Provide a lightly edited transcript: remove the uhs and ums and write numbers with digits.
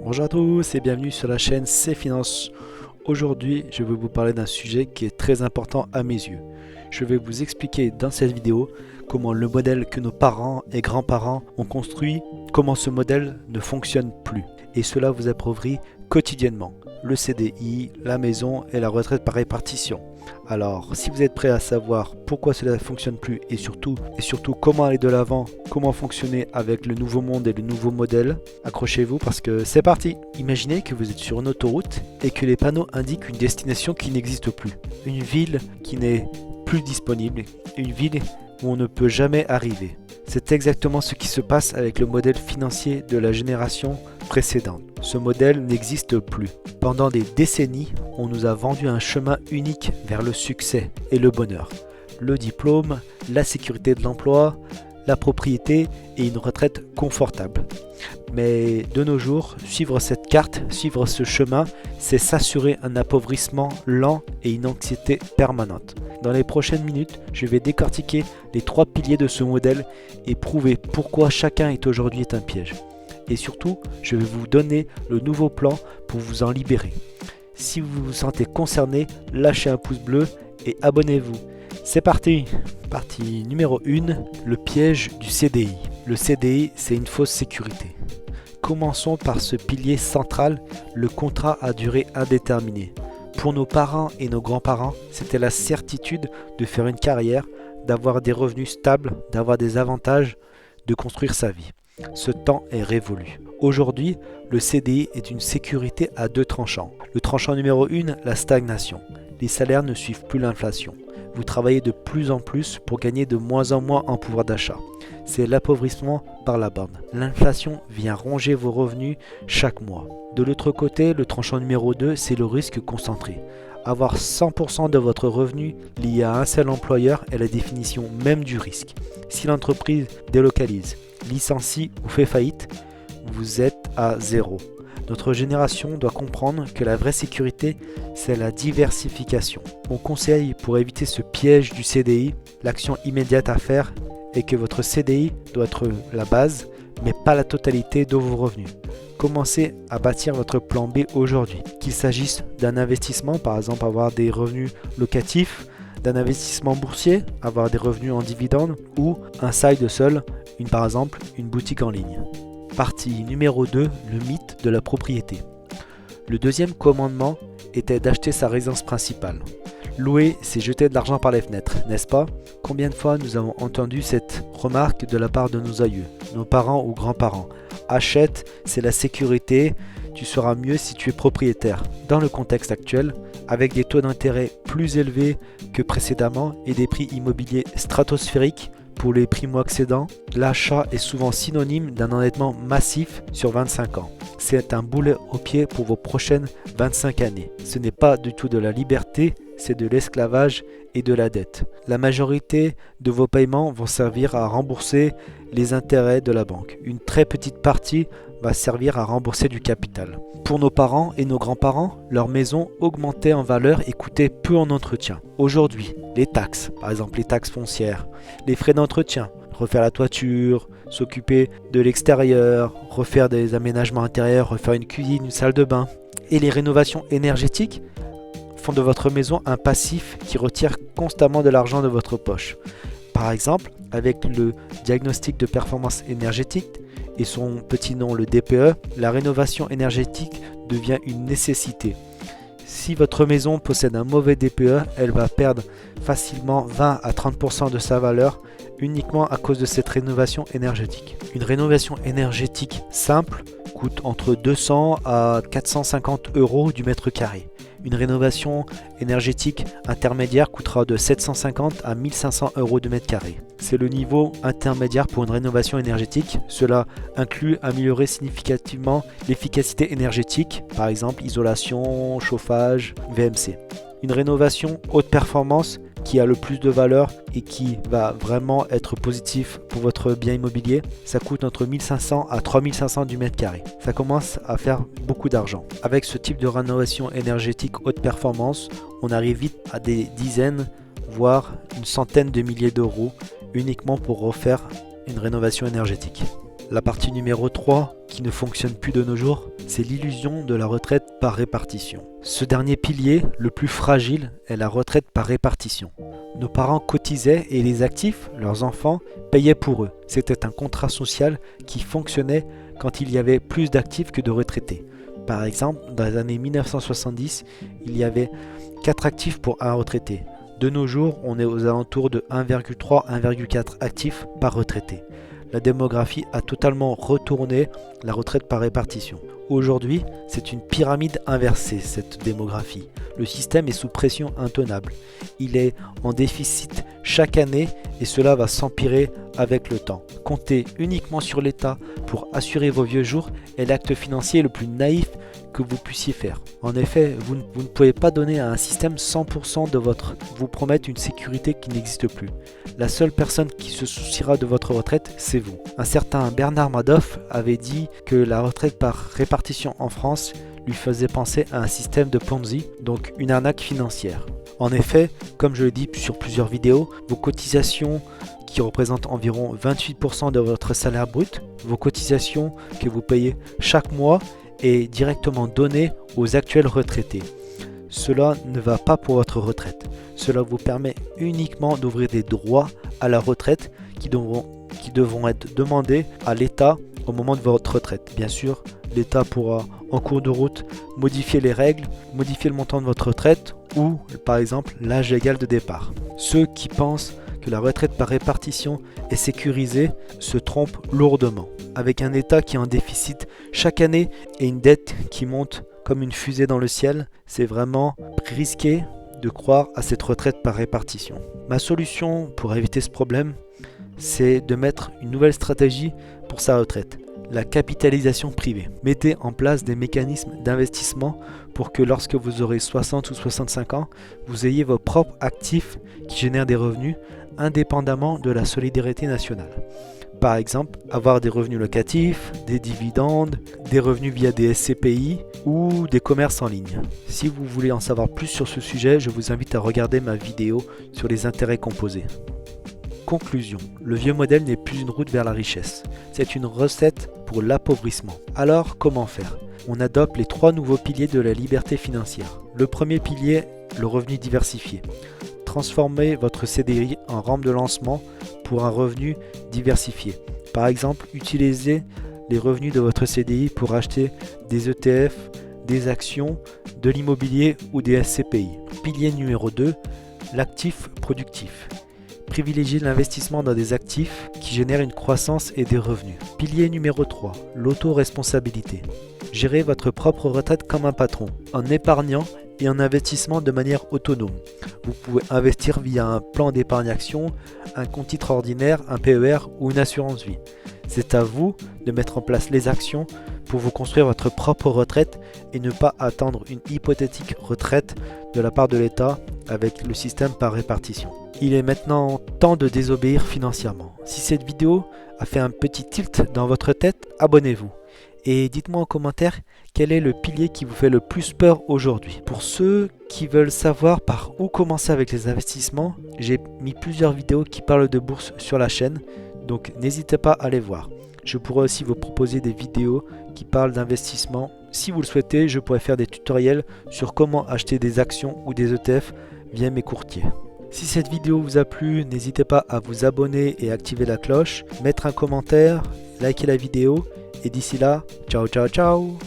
Bonjour à tous et bienvenue sur la chaîne C'est Finance. Aujourd'hui, je vais vous parler d'un sujet qui est très important à mes yeux. Je vais vous expliquer dans cette vidéo comment le modèle que nos parents et grands-parents ont construit, comment ce modèle ne fonctionne plus. Et cela vous appauvrit quotidiennement. Le CDI, la maison et la retraite par répartition. Alors, si vous êtes prêt à savoir pourquoi cela ne fonctionne plus et surtout comment aller de l'avant, comment fonctionner avec le nouveau monde et le nouveau modèle, accrochez-vous parce que c'est parti. Imaginez que vous êtes sur une autoroute et que les panneaux indiquent une destination qui n'existe plus. Une ville qui n'est plus disponible, une ville où on ne peut jamais arriver. C'est exactement ce qui se passe avec le modèle financier de la génération précédente. Ce modèle n'existe plus. Pendant des décennies, on nous a vendu un chemin unique vers le succès et le bonheur. Le diplôme, la sécurité de l'emploi, la propriété et une retraite confortable. Mais de nos jours, suivre cette carte, suivre ce chemin, c'est s'assurer un appauvrissement lent et une anxiété permanente. Dans les prochaines minutes, je vais décortiquer les 3 piliers de ce modèle et prouver pourquoi chacun est aujourd'hui un piège. Et surtout, je vais vous donner le nouveau plan pour vous en libérer. Si vous vous sentez concerné, lâchez un pouce bleu et abonnez-vous. C'est parti! Partie numéro 1, le piège du CDI. Le CDI, c'est une fausse sécurité. Commençons par ce pilier central, le contrat à durée indéterminée. Pour nos parents et nos grands-parents, c'était la certitude de faire une carrière, d'avoir des revenus stables, d'avoir des avantages, de construire sa vie. Ce temps est révolu. Aujourd'hui, le CDI est une sécurité à 2 tranchants. Le tranchant numéro 1, la stagnation. Les salaires ne suivent plus l'inflation. Vous travaillez de plus en plus pour gagner de moins en moins en pouvoir d'achat. C'est l'appauvrissement par la bande. L'inflation vient ronger vos revenus chaque mois. De l'autre côté, le tranchant numéro 2, c'est le risque concentré. Avoir 100% de votre revenu lié à un seul employeur est la définition même du risque. Si l'entreprise délocalise, licencie ou fait faillite, vous êtes à zéro. Notre génération doit comprendre que la vraie sécurité, c'est la diversification. Mon conseil pour éviter ce piège du CDI, l'action immédiate à faire est que votre CDI doit être la base, mais pas la totalité de vos revenus. Commencez à bâtir votre plan B aujourd'hui. Qu'il s'agisse d'un investissement, par exemple avoir des revenus locatifs, d'un investissement boursier, avoir des revenus en dividendes, ou un side hustle, par exemple une boutique en ligne. Partie numéro 2, le mythe de la propriété. Le deuxième commandement était d'acheter sa résidence principale. Louer, c'est jeter de l'argent par les fenêtres, n'est-ce pas? Combien de fois nous avons entendu cette remarque de la part de nos aïeux, nos parents ou grands-parents? Achète, c'est la sécurité, tu seras mieux si tu es propriétaire. Dans le contexte actuel, avec des taux d'intérêt plus élevés que précédemment et des prix immobiliers stratosphériques, pour les primo-accédants, l'achat est souvent synonyme d'un endettement massif sur 25 ans. C'est un boulet au pied pour vos prochaines 25 années. Ce n'est pas du tout de la liberté, c'est de l'esclavage et de la dette. La majorité de vos paiements vont servir à rembourser les intérêts de la banque. Une très petite partie va servir à rembourser du capital. Pour nos parents et nos grands-parents, leur maison augmentait en valeur et coûtait peu en entretien. Aujourd'hui, les taxes, par exemple les taxes foncières, les frais d'entretien, refaire la toiture, s'occuper de l'extérieur, refaire des aménagements intérieurs, refaire une cuisine, une salle de bain, et les rénovations énergétiques font de votre maison un passif qui retire constamment de l'argent de votre poche. Par exemple, avec le diagnostic de performance énergétique et son petit nom le DPE, la rénovation énergétique devient une nécessité. Si votre maison possède un mauvais DPE, elle va perdre facilement 20 à 30% de sa valeur uniquement à cause de cette rénovation énergétique. Une rénovation énergétique simple coûte entre 200 à 450 euros du mètre carré. Une rénovation énergétique intermédiaire coûtera de 750 à 1500 euros du mètre carré. C'est le niveau intermédiaire pour une rénovation énergétique. Cela inclut améliorer significativement l'efficacité énergétique, par exemple isolation, chauffage, VMC. Une rénovation haute performance qui a le plus de valeur et qui va vraiment être positif pour votre bien immobilier, ça coûte entre 1500 à 3500 du mètre carré. Ça commence à faire beaucoup d'argent. Avec ce type de rénovation énergétique haute performance, on arrive vite à des dizaines, voire une centaine de milliers d'euros uniquement pour refaire une rénovation énergétique. La partie numéro 3, qui ne fonctionne plus de nos jours, c'est l'illusion de la retraite par répartition. Ce dernier pilier, le plus fragile, est la retraite par répartition. Nos parents cotisaient et les actifs, leurs enfants, payaient pour eux. C'était un contrat social qui fonctionnait quand il y avait plus d'actifs que de retraités. Par exemple, dans les années 1970, il y avait 4 actifs pour un retraité. De nos jours, on est aux alentours de 1,3-1,4 actifs par retraité. La démographie a totalement retourné la retraite par répartition. Aujourd'hui, c'est une pyramide inversée, cette démographie. Le système est sous pression intenable. Il est en déficit chaque année et cela va s'empirer avec le temps. Compter uniquement sur l'État pour assurer vos vieux jours est l'acte financier le plus naïf que vous puissiez faire. En effet, vous ne pouvez pas donner à un système 100% de vous promettre une sécurité qui n'existe plus. La seule personne qui se souciera de votre retraite, c'est vous. Un certain Bernard Madoff avait dit que la retraite par répartition en France lui faisait penser à un système de Ponzi, donc une arnaque financière. En effet, comme je l'ai dit sur plusieurs vidéos, vos cotisations qui représentent environ 28% de votre salaire brut, vos cotisations que vous payez chaque mois est directement donnée aux actuels retraités. Cela ne va pas pour votre retraite. Cela vous permet uniquement d'ouvrir des droits à la retraite qui devront être demandés à l'État au moment de votre retraite. Bien sûr, l'État pourra en cours de route modifier les règles, modifier le montant de votre retraite ou par exemple l'âge légal de départ. Ceux qui pensent que la retraite par répartition est sécurisée se trompent lourdement. Avec un État qui est en déficit chaque année et une dette qui monte comme une fusée dans le ciel, c'est vraiment risqué de croire à cette retraite par répartition. Ma solution pour éviter ce problème, c'est de mettre une nouvelle stratégie pour sa retraite, la capitalisation privée. Mettez en place des mécanismes d'investissement pour que lorsque vous aurez 60 ou 65 ans, vous ayez vos propres actifs qui génèrent des revenus indépendamment de la solidarité nationale. Par exemple, avoir des revenus locatifs, des dividendes, des revenus via des SCPI ou des commerces en ligne. Si vous voulez en savoir plus sur ce sujet, je vous invite à regarder ma vidéo sur les intérêts composés. Conclusion, le vieux modèle n'est plus une route vers la richesse, c'est une recette pour l'appauvrissement. Alors, comment faire? On adopte les 3 nouveaux piliers de la liberté financière. Le premier pilier, le revenu diversifié. Transformez votre CDI en rampe de lancement pour un revenu diversifié. Par exemple, utilisez les revenus de votre CDI pour acheter des ETF, des actions, de l'immobilier ou des SCPI. Pilier numéro 2, l'actif productif. Privilégiez l'investissement dans des actifs qui génèrent une croissance et des revenus. Pilier numéro 3, l'auto-responsabilité. Gérez votre propre retraite comme un patron, en épargnant et en investissement de manière autonome. Vous pouvez investir via un plan d'épargne action, un compte titre ordinaire, un PER ou une assurance vie. C'est à vous de mettre en place les actions pour vous construire votre propre retraite et ne pas attendre une hypothétique retraite de la part de l'État avec le système par répartition. Il est maintenant temps de désobéir financièrement. Si cette vidéo a fait un petit tilt dans votre tête, abonnez-vous. Et dites-moi en commentaire quel est le pilier qui vous fait le plus peur aujourd'hui. Pour ceux qui veulent savoir par où commencer avec les investissements, j'ai mis plusieurs vidéos qui parlent de bourse sur la chaîne, donc n'hésitez pas à les voir. Je pourrais aussi vous proposer des vidéos qui parlent d'investissement. Si vous le souhaitez, je pourrais faire des tutoriels sur comment acheter des actions ou des ETF via mes courtiers. Si cette vidéo vous a plu, n'hésitez pas à vous abonner et activer la cloche, mettre un commentaire, liker la vidéo. Et d'ici là, ciao ciao ciao!